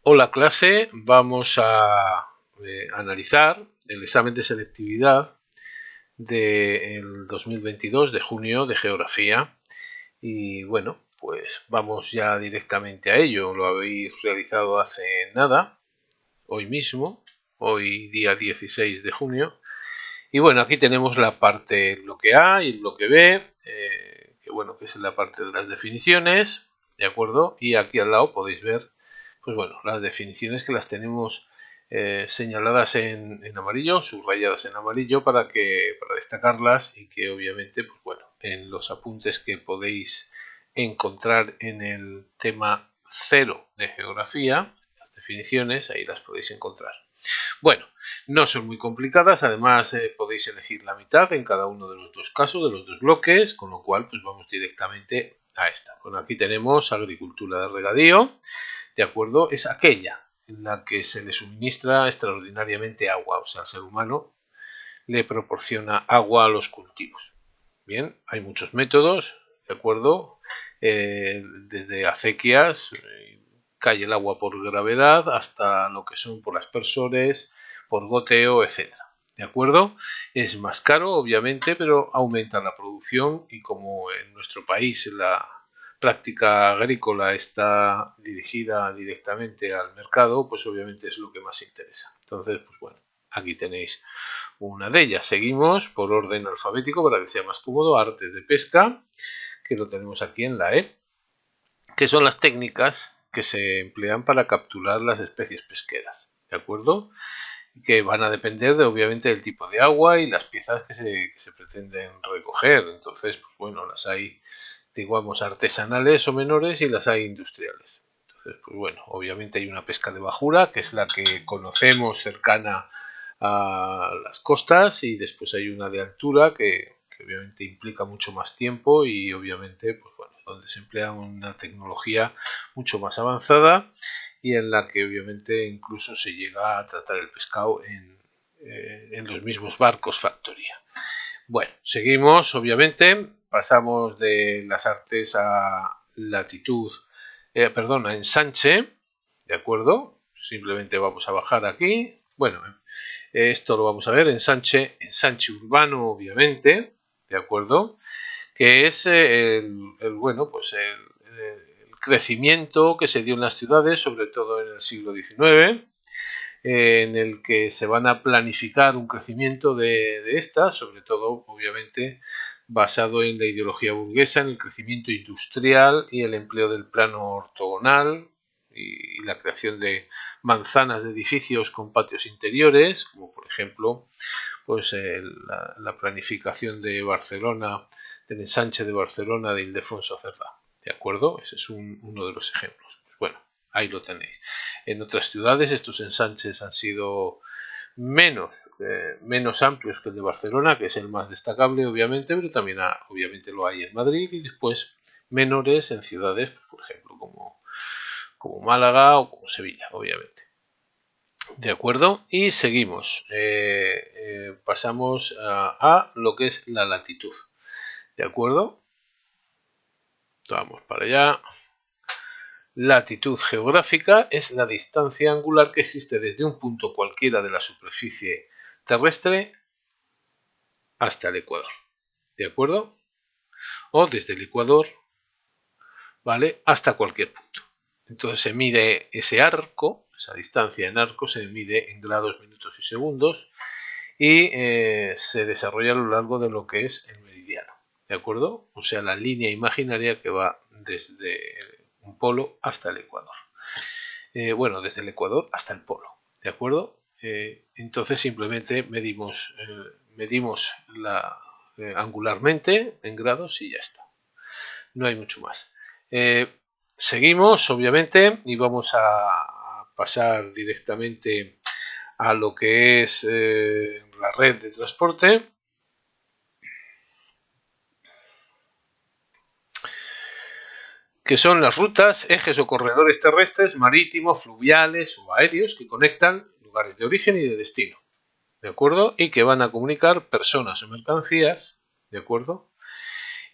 Hola clase, vamos a analizar el examen de selectividad del 2022 de junio de geografía y bueno, pues vamos ya directamente a ello. Lo habéis realizado hace nada, hoy mismo, hoy día 16 de junio. Y bueno, aquí tenemos la parte bloque A y el bloque B, que bueno, que es la parte de las definiciones, ¿de acuerdo? Y aquí al lado podéis ver, pues bueno, las definiciones que las tenemos señaladas en amarillo, subrayadas en amarillo para destacarlas y que obviamente, pues bueno, en los apuntes que podéis encontrar en el tema 0 de geografía, las definiciones, ahí las podéis encontrar. Bueno, no son muy complicadas, además podéis elegir la mitad en cada uno de los dos casos, de los dos bloques, con lo cual pues vamos directamente a esta. Bueno, aquí tenemos agricultura de regadío, ¿de acuerdo? Es aquella en la que se le suministra extraordinariamente agua, o sea, el ser humano le proporciona agua a los cultivos. Bien, hay muchos métodos, ¿de acuerdo? Desde acequias, cae el agua por gravedad, hasta lo que son por aspersores, por goteo, etc. ¿De acuerdo? Es más caro, obviamente, pero aumenta la producción y como en nuestro país la práctica agrícola está dirigida directamente al mercado, pues obviamente es lo que más interesa. Entonces, pues bueno, aquí tenéis una de ellas. Seguimos por orden alfabético para que sea más cómodo. Artes de pesca, que lo tenemos aquí en la E, que son las técnicas que se emplean para capturar las especies pesqueras, ¿de acuerdo? Que van a depender obviamente del tipo de agua y las piezas que se pretenden recoger. Entonces, pues bueno, las hay, digamos, artesanales o menores y las hay industriales. Entonces, pues bueno, obviamente hay una pesca de bajura, que es la que conocemos cercana a las costas, y después hay una de altura que obviamente implica mucho más tiempo y obviamente, pues bueno, donde se emplea una tecnología mucho más avanzada y en la que obviamente incluso se llega a tratar el pescado en los mismos barcos factoría. Bueno, seguimos, obviamente, pasamos de las artes a latitud, a ensanche, ¿de acuerdo? Simplemente vamos a bajar aquí. Bueno, esto lo vamos a ver, ensanche urbano, obviamente, ¿de acuerdo? Que es bueno, pues el crecimiento que se dio en las ciudades, sobre todo en el siglo XIX, en el que se van a planificar un crecimiento de estas, sobre todo, obviamente, basado en la ideología burguesa, en el crecimiento industrial y el empleo del plano ortogonal y la creación de manzanas de edificios con patios interiores, como por ejemplo pues la planificación de Barcelona, del ensanche de Barcelona de Ildefonso Cerdá. ¿De acuerdo? Ese es uno de los ejemplos. Pues bueno, ahí lo tenéis. En otras ciudades estos ensanches han sido menos amplios que el de Barcelona, que es el más destacable, obviamente, pero también obviamente lo hay en Madrid, y después menores en ciudades, por ejemplo, como Málaga o como Sevilla, obviamente. De acuerdo, y seguimos. Pasamos a lo que es la latitud. De acuerdo, vamos para allá. Latitud geográfica es la distancia angular que existe desde un punto cualquiera de la superficie terrestre hasta el ecuador. ¿De acuerdo? O desde el ecuador, ¿vale? Hasta cualquier punto. Entonces se mide ese arco, esa distancia en arco se mide en grados, minutos y segundos, y se desarrolla a lo largo de lo que es el meridiano, ¿de acuerdo? O sea, la línea imaginaria que va desde un polo hasta el ecuador. Bueno, desde el ecuador hasta el polo, ¿de acuerdo? Entonces simplemente medimos angularmente en grados y ya está. No hay mucho más. Seguimos, obviamente, y vamos a pasar directamente a lo que es la red de transporte. Que son las rutas, ejes o corredores terrestres, marítimos, fluviales o aéreos que conectan lugares de origen y de destino, ¿de acuerdo? Y que van a comunicar personas o mercancías, ¿de acuerdo?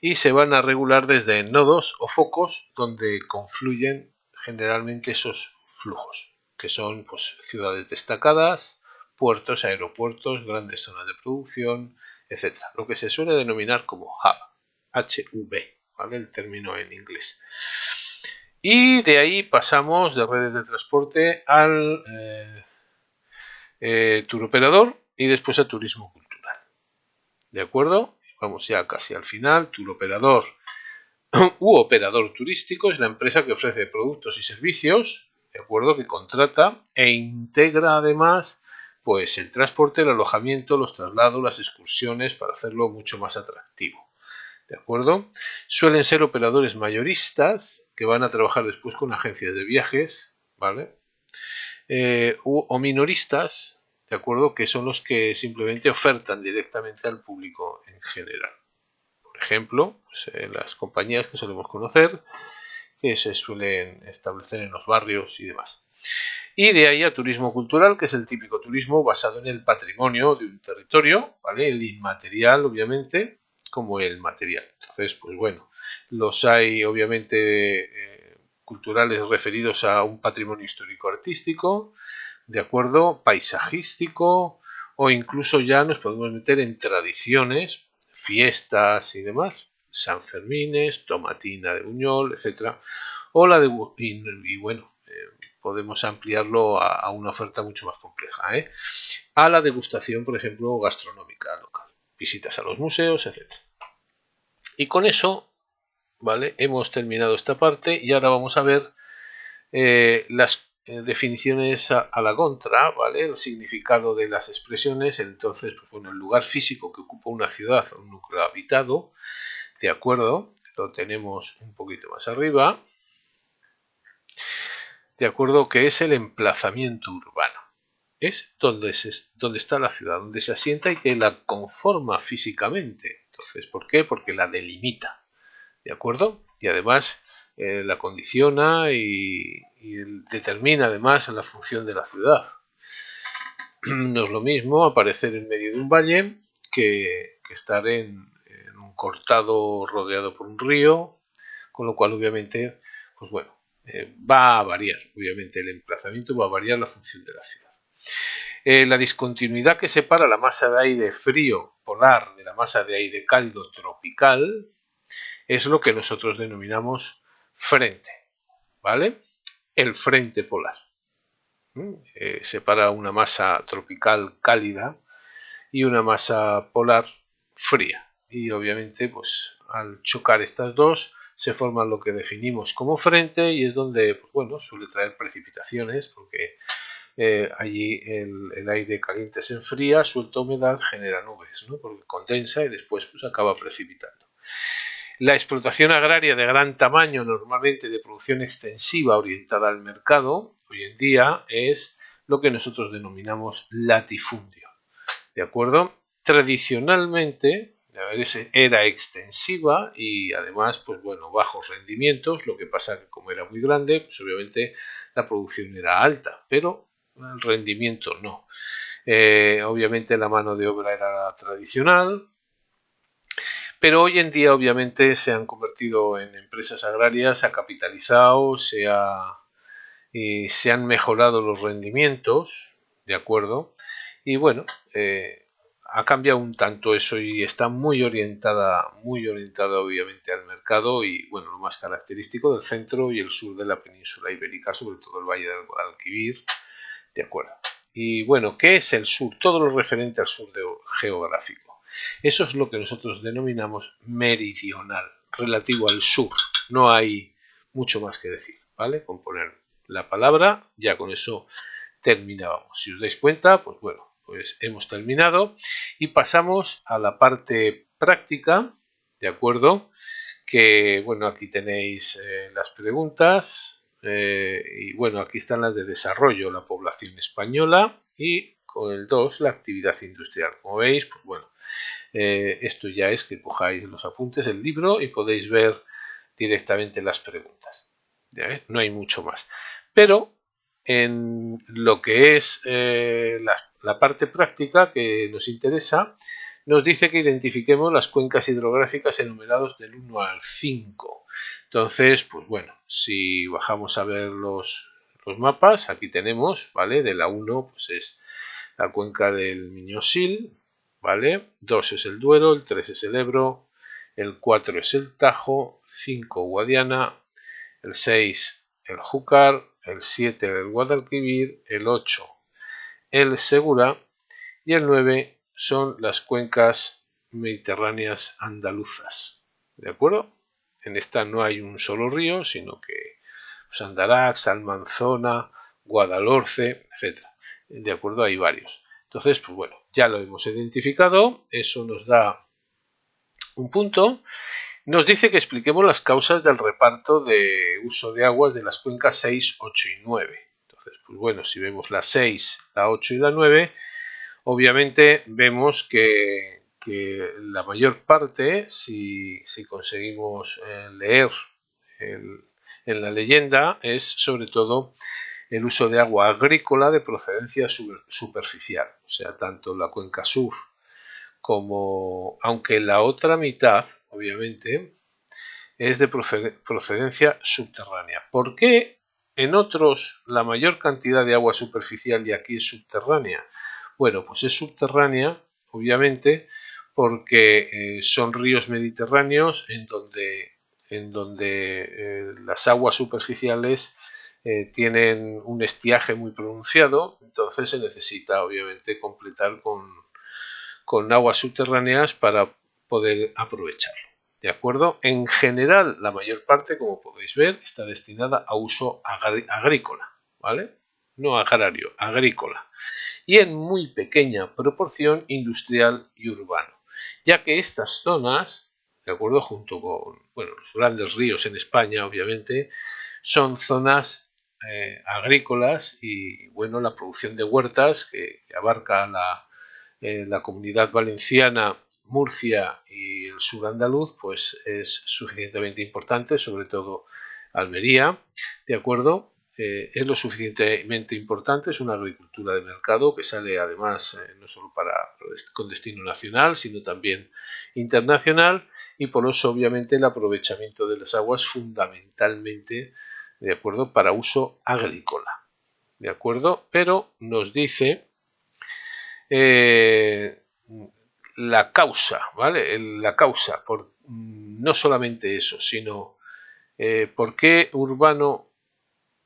Y se van a regular desde nodos o focos donde confluyen generalmente esos flujos, que son pues, ciudades destacadas, puertos, aeropuertos, grandes zonas de producción, etc. Lo que se suele denominar como hub, HV, ¿vale? El término en inglés. Y de ahí pasamos de redes de transporte al tour operador y después a turismo cultural. ¿De acuerdo? Vamos ya casi al final. Tour operador u operador turístico es la empresa que ofrece productos y servicios, ¿de acuerdo? Que contrata e integra además pues el transporte, el alojamiento, los traslados, las excursiones para hacerlo mucho más atractivo. ¿De acuerdo? Suelen ser operadores mayoristas que van a trabajar después con agencias de viajes, ¿vale? O minoristas, ¿de acuerdo? Que son los que simplemente ofertan directamente al público en general. Por ejemplo, pues, las compañías que solemos conocer, que se suelen establecer en los barrios y demás. Y de ahí a turismo cultural, que es el típico turismo basado en el patrimonio de un territorio, ¿vale? El inmaterial, obviamente, como el material. Entonces, pues bueno, los hay, obviamente, culturales referidos a un patrimonio histórico-artístico, ¿de acuerdo? Paisajístico, o incluso ya nos podemos meter en tradiciones, fiestas y demás, Sanfermines, Tomatina de Buñol, etcétera, o la de y bueno, podemos ampliarlo a una oferta mucho más compleja, a la degustación, por ejemplo, gastronómica local, visitas a los museos, etcétera. Y con eso, vale, hemos terminado esta parte y ahora vamos a ver las definiciones a la contra, ¿vale? El significado de las expresiones. Entonces, pues, bueno, el lugar físico que ocupa una ciudad o un núcleo habitado, de acuerdo, lo tenemos un poquito más arriba, de acuerdo, que es el emplazamiento urbano. Es donde está la ciudad, donde se asienta y que la conforma físicamente. Entonces, ¿por qué? Porque la delimita, ¿de acuerdo? Y además la condiciona y determina además la función de la ciudad. No es lo mismo aparecer en medio de un valle que estar en un cortado rodeado por un río, con lo cual obviamente, pues bueno, va a variar, obviamente el emplazamiento va a variar la función de la ciudad. La discontinuidad que separa la masa de aire frío polar de la masa de aire cálido tropical es lo que nosotros denominamos frente, ¿vale? El frente polar. Separa una masa tropical cálida y una masa polar fría. Y obviamente, pues al chocar estas dos, se forman lo que definimos como frente y es donde, pues, bueno, suele traer precipitaciones porque allí el aire caliente se enfría, suelta humedad, genera nubes, ¿no? Porque condensa y después pues acaba precipitando. La explotación agraria de gran tamaño, normalmente de producción extensiva orientada al mercado, hoy en día es lo que nosotros denominamos latifundio. ¿De acuerdo? Tradicionalmente era extensiva y además, pues bueno, bajos rendimientos, lo que pasa que como era muy grande, pues obviamente la producción era alta, pero el rendimiento no. Obviamente la mano de obra era la tradicional, pero hoy en día obviamente se han convertido en empresas agrarias, se ha capitalizado, se han mejorado los rendimientos, ¿de acuerdo? Y bueno, ha cambiado un tanto eso y está muy orientada obviamente al mercado y bueno, lo más característico del centro y el sur de la península ibérica, sobre todo el Valle del Guadalquivir, ¿de acuerdo? Y bueno, ¿qué es el sur? Todo lo referente al sur geográfico. Eso es lo que nosotros denominamos meridional, relativo al sur. No hay mucho más que decir, ¿vale? Con poner la palabra, ya con eso terminábamos. Si os dais cuenta, pues bueno, pues hemos terminado y pasamos a la parte práctica, ¿de acuerdo? Que bueno, aquí tenéis las preguntas y bueno, aquí están las de desarrollo, la población española y con el 2, la actividad industrial. Como veis, pues bueno, esto ya es que cojáis los apuntes, el libro y podéis ver directamente las preguntas. ¿Ya? No hay mucho más. Pero en lo que es la parte práctica que nos interesa, nos dice que identifiquemos las cuencas hidrográficas enumerados del 1 al 5. Entonces, pues bueno, si bajamos a ver los mapas. Aquí tenemos, ¿vale? De la 1 pues es la cuenca del Miño-Sil, ¿vale? 2 es el Duero, el 3 es el Ebro, el 4 es el Tajo, 5 Guadiana, el 6 el Júcar, el 7 el Guadalquivir, el 8 el Segura y el 9 son las cuencas mediterráneas andaluzas. ¿De acuerdo? En esta no hay un solo río, sino que pues, Andarax, Almanzona, Guadalhorce, etc. ¿De acuerdo? Hay varios. Entonces, pues bueno, ya lo hemos identificado. Eso nos da un punto. Nos dice que expliquemos las causas del reparto de uso de aguas de las cuencas 6, 8 y 9. Entonces, pues bueno, si vemos la 6, la 8 y la 9, obviamente vemos que la mayor parte, si conseguimos leer en la leyenda, es sobre todo el uso de agua agrícola de procedencia superficial. O sea, tanto la cuenca sur como, aunque la otra mitad, obviamente, es de procedencia subterránea. ¿Por qué en otros la mayor cantidad de agua superficial y aquí es subterránea? Bueno, pues es subterránea, obviamente, porque son ríos mediterráneos en donde las aguas superficiales tienen un estiaje muy pronunciado, entonces se necesita obviamente completar con aguas subterráneas para poder aprovecharlo. ¿De acuerdo? En general, la mayor parte, como podéis ver, está destinada a uso agrícola, ¿vale? No agrario, agrícola. Y en muy pequeña proporción industrial y urbano, ya que estas zonas, de acuerdo, junto con bueno, los grandes ríos en España, obviamente, son zonas agrícolas y bueno, la producción de huertas que abarca la comunidad valenciana, Murcia y el sur andaluz, pues es suficientemente importante, sobre todo Almería, ¿de acuerdo? Es lo suficientemente importante, es una agricultura de mercado que sale además no solo con destino nacional, sino también internacional y por eso obviamente el aprovechamiento de las aguas fundamentalmente, ¿de acuerdo?, para uso agrícola, ¿de acuerdo? Pero nos dice la causa, ¿vale? La causa, no solamente eso, sino ¿por qué urbano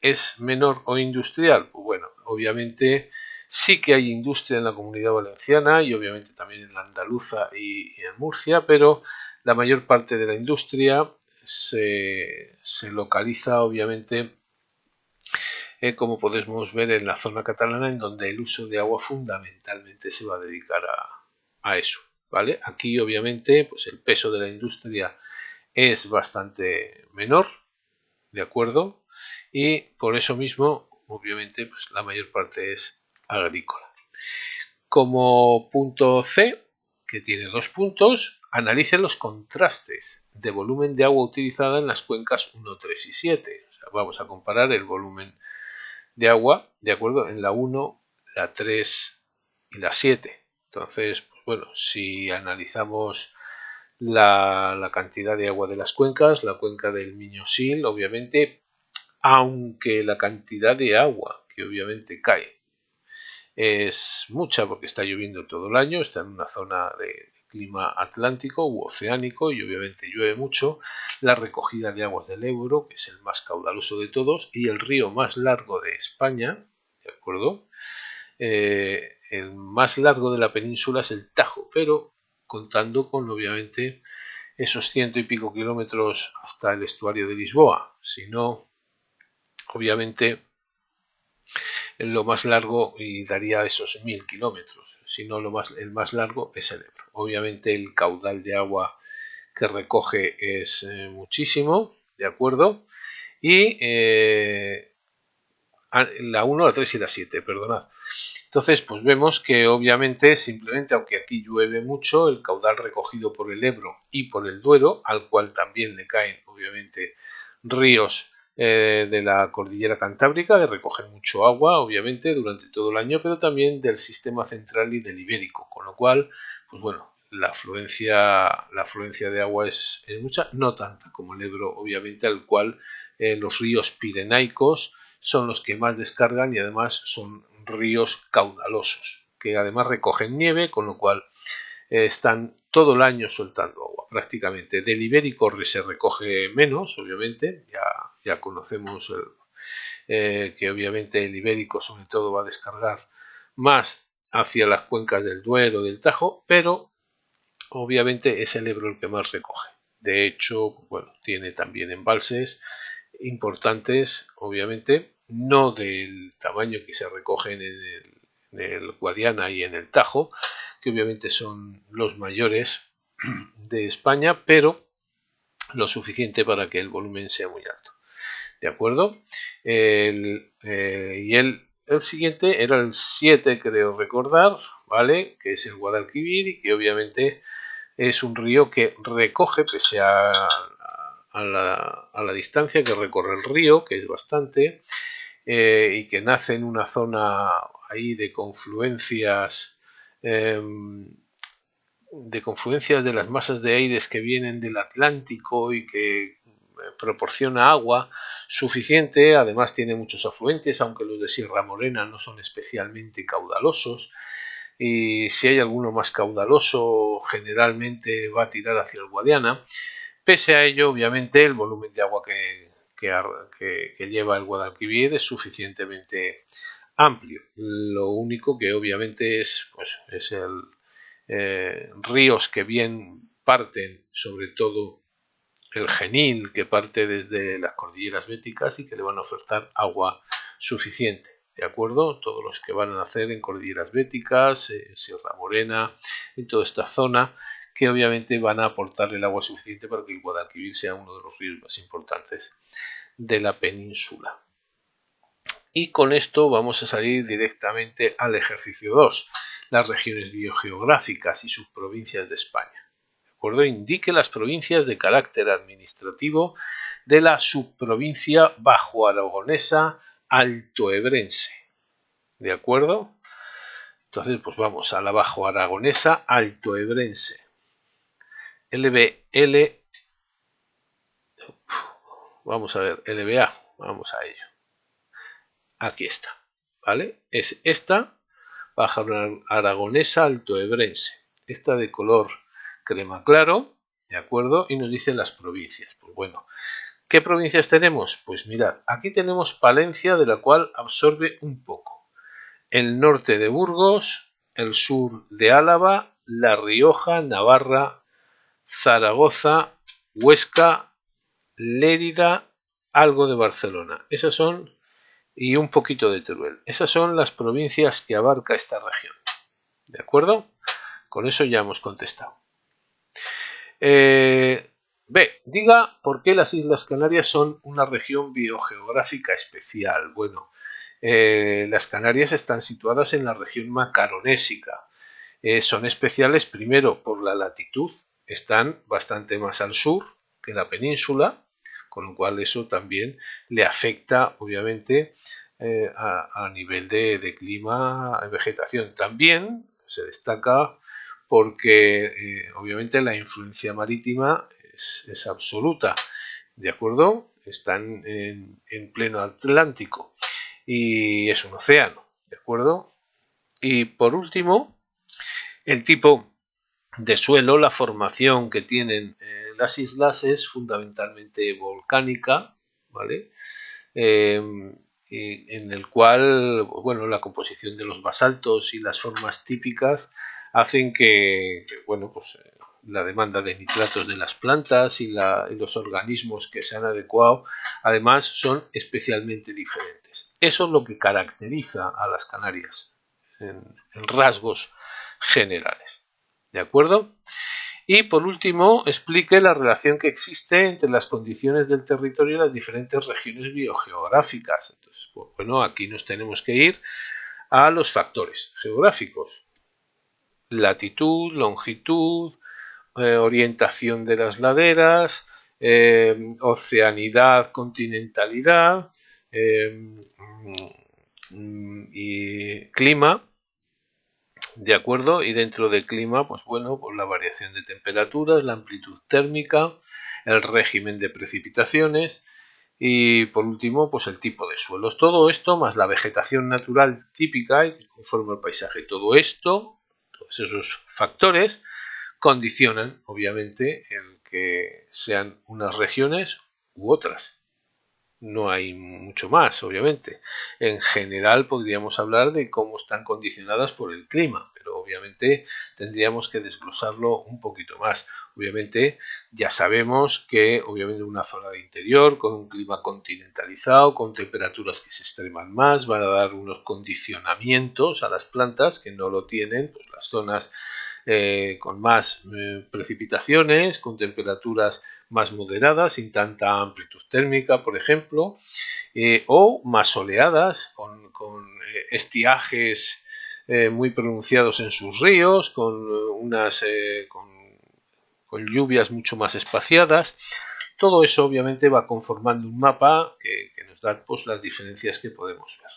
es menor o industrial? Pues bueno, obviamente sí que hay industria en la Comunidad Valenciana y obviamente también en la andaluza y en Murcia, pero la mayor parte de la industria se localiza obviamente como podemos ver en la zona catalana, en donde el uso de agua fundamentalmente se va a dedicar a eso, ¿vale? Aquí obviamente pues el peso de la industria es bastante menor, ¿de acuerdo? Y por eso mismo, obviamente, pues la mayor parte es agrícola. Como punto C, que tiene 2 puntos, analice los contrastes de volumen de agua utilizada en las cuencas 1, 3 y 7. O sea, vamos a comparar el volumen de agua, de acuerdo, en la 1, la 3 y la 7. Entonces, pues bueno, si analizamos la cantidad de agua de las cuencas, la cuenca del Miño-Sil, obviamente, aunque la cantidad de agua que obviamente cae es mucha porque está lloviendo todo el año, está en una zona de clima atlántico u oceánico y obviamente llueve mucho, la recogida de aguas del Ebro, que es el más caudaloso de todos, y el río más largo de España, ¿de acuerdo? El más largo de la península es el Tajo, pero contando con obviamente esos 100 y pico kilómetros hasta el estuario de Lisboa, si no, obviamente lo más largo y daría esos 1000 kilómetros, si no el más largo es el Ebro. Obviamente el caudal de agua que recoge es muchísimo, ¿de acuerdo? Y la 1, la 3 y la 7, perdonad. Entonces, pues vemos que obviamente, simplemente, aunque aquí llueve mucho, el caudal recogido por el Ebro y por el Duero, al cual también le caen, obviamente, ríos de la cordillera cantábrica, que recogen mucho agua, obviamente, durante todo el año, pero también del sistema central y del ibérico, con lo cual, pues bueno, la afluencia de agua es mucha, no tanta como el Ebro, obviamente, al cual los ríos pirenaicos son los que más descargan y además son ríos caudalosos, que además recogen nieve, con lo cual están todo el año soltando agua prácticamente. Del Ibérico se recoge menos, obviamente, ya conocemos que obviamente el Ibérico sobre todo va a descargar más hacia las cuencas del Duero, del Tajo, pero obviamente es el Ebro el que más recoge. De hecho, bueno, tiene también embalses importantes, obviamente, no del tamaño que se recogen en el Guadiana y en el Tajo, que obviamente son los mayores de España, pero lo suficiente para que el volumen sea muy alto. ¿De acuerdo? El siguiente era el 7, creo recordar, ¿vale? Que es el Guadalquivir y que obviamente es un río que recoge, pese a la distancia que recorre el río, que es bastante, y que nace en una zona ahí de confluencias de las masas de aires que vienen del Atlántico y que proporciona agua suficiente. Además tiene muchos afluentes, aunque los de Sierra Morena no son especialmente caudalosos, y si hay alguno más caudaloso generalmente va a tirar hacia el Guadiana. Pese a ello, obviamente el volumen de agua que lleva el Guadalquivir es suficientemente amplio. Lo único que obviamente es el ríos que bien parten, sobre todo el Genil, que parte desde las cordilleras béticas y que le van a ofertar agua suficiente. ¿De acuerdo? Todos los que van a nacer en cordilleras béticas, Sierra Morena, en toda esta zona, que obviamente van a aportar el agua suficiente para que el Guadalquivir sea uno de los ríos más importantes de la península. Y con esto vamos a salir directamente al ejercicio 2, las regiones biogeográficas y subprovincias de España. ¿De acuerdo? Indique las provincias de carácter administrativo de la subprovincia bajo-aragonesa altoebrense. ¿De acuerdo? Entonces, pues vamos a la bajo-aragonesa altoebrense. Vamos a ver, LBA, vamos a ello. Aquí está, ¿vale? Es esta baja aragonesa altoebrense, esta de color crema claro, ¿de acuerdo? Y nos dice las provincias. Pues bueno, ¿qué provincias tenemos? Pues mirad, aquí tenemos Palencia, de la cual absorbe un poco. El norte de Burgos, el sur de Álava, La Rioja, Navarra, Zaragoza, Huesca, Lérida, algo de Barcelona. Esas son, y un poquito de Teruel. Esas son las provincias que abarca esta región. ¿De acuerdo? Con eso ya hemos contestado. Diga por qué las Islas Canarias son una región biogeográfica especial. Bueno, las Canarias están situadas en la región macaronésica. Son especiales primero por la latitud, están bastante más al sur que la península, con lo cual eso también le afecta obviamente a nivel de clima y vegetación. También se destaca porque obviamente la influencia marítima es absoluta, ¿de acuerdo? Están en pleno Atlántico y es un océano, ¿de acuerdo? Y por último, el tipo de suelo, la formación que tienen las islas es fundamentalmente volcánica, ¿vale? En el cual, bueno, la composición de los basaltos y las formas típicas hacen que bueno, pues la demanda de nitratos de las plantas y los organismos que se han adecuado, además, son especialmente diferentes. Eso es lo que caracteriza a las Canarias en rasgos generales. ¿De acuerdo? Y por último, explique la relación que existe entre las condiciones del territorio y las diferentes regiones biogeográficas. Entonces, pues, bueno, aquí nos tenemos que ir a los factores geográficos. Latitud, longitud, orientación de las laderas, oceanidad, continentalidad y clima. ¿De acuerdo? Y dentro del clima, pues bueno, pues la variación de temperaturas, la amplitud térmica, el régimen de precipitaciones Y por último, pues el tipo de suelos. Todo esto más la vegetación natural típica y que conforma el paisaje. Todo esto, todos esos factores, condicionan obviamente el que sean unas regiones u otras. No hay mucho más, obviamente. En general podríamos hablar de cómo están condicionadas por el clima, pero obviamente tendríamos que desglosarlo un poquito más. Obviamente ya sabemos que obviamente una zona de interior con un clima continentalizado, con temperaturas que se extreman más, van a dar unos condicionamientos a las plantas que no lo tienen pues las zonas con más precipitaciones, con temperaturas más moderadas, sin tanta amplitud térmica, por ejemplo, o más soleadas, con estiajes muy pronunciados en sus ríos, con lluvias mucho más espaciadas. Todo eso obviamente va conformando un mapa que nos da pues, las diferencias que podemos ver.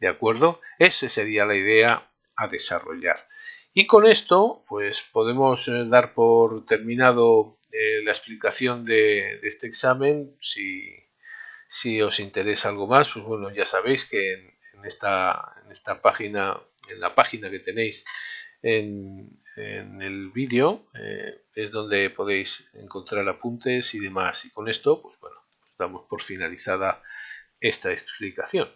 ¿De acuerdo? Esa sería la idea a desarrollar. Y con esto, pues podemos dar por terminado la explicación de este examen. Si os interesa algo más, pues bueno, ya sabéis que en esta página, en la página que tenéis en el vídeo, es donde podéis encontrar apuntes y demás. Y con esto, pues bueno, damos por finalizada esta explicación.